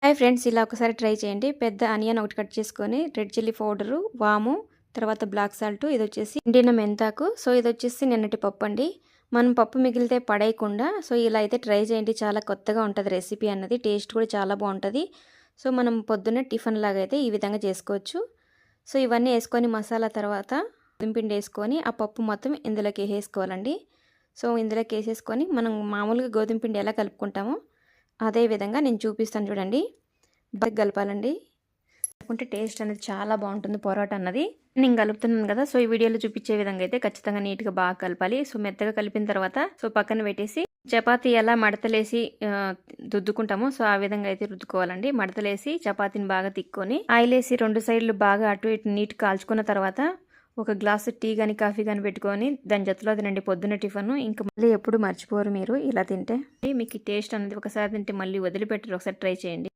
Hi friends, ఇలా ఒకసారి try చేయండి. పెద్ద ఆనియన్ ఒకటి కట్ చేసుకొని, రెడ్ చిల్లీ పౌడరు, వాము, తర్వాత బ్లాక్ సాల్ట్, ఇది వచ్చేసి ఎండిన మెంతాకు. సో ఇది వచ్చేసి నిన్నటి పప్పు అండి. మనం పప్పు మిగిలితే పడేయకుండా సో ఇలా అయితే ట్రై చేయండి. చాలా కొత్తగా ఉంటుంది రెసిపీ అన్నది, టేస్ట్ కూడా చాలా బాగుంటుంది. సో మనం పొద్దున్నే టిఫిన్ లాగా అయితే ఈ విధంగా చేసుకోవచ్చు. సో ఇవన్నీ వేసుకొని మసాలా తర్వాత గోధుమ పిండి వేసుకొని ఆ పప్పు మొత్తం ఇందులోకి వేసేసుకోవాలండి. సో ఇందులోకి వేసేసుకొని మనం మామూలుగా గోధుమ పిండి ఎలా కలుపుకుంటామో అదే విధంగా నేను చూపిస్తాను చూడండి. బాగా కలపాలండి, కలుపుకుంటే టేస్ట్ అనేది చాలా బాగుంటుంది పొరాటా అన్నది. నేను కలుపుతున్నాను కదా, సో ఈ వీడియోలో చూపించే విధంగా అయితే ఖచ్చితంగా నీట్గా బాగా కలపాలి. సో మెత్తగా కలిపిన తర్వాత సో పక్కన పెట్టేసి చపాతీ ఎలా మడతలేసి రుద్దుకుంటామో సో ఆ విధంగా అయితే రుద్దుకోవాలండి. మడతలేసి చపాతీని బాగా తిక్కొని ఆయిల్ వేసి 2 సైడ్లు బాగా అటు ఇటు నీట్ కాల్చుకున్న తర్వాత ఒక గ్లాసు టీ కానీ కాఫీ కానీ పెట్టుకొని దాని జతలో తినండి పొద్దున్న టిఫిన్. ఇంకా మళ్ళీ ఎప్పుడు మర్చిపోరు మీరు ఇలా తింటే. మీకు టేస్ట్ అనేది ఒకసారి తింటే మళ్ళీ వదిలిపెట్టరు. ఒకసారి ట్రై చేయండి.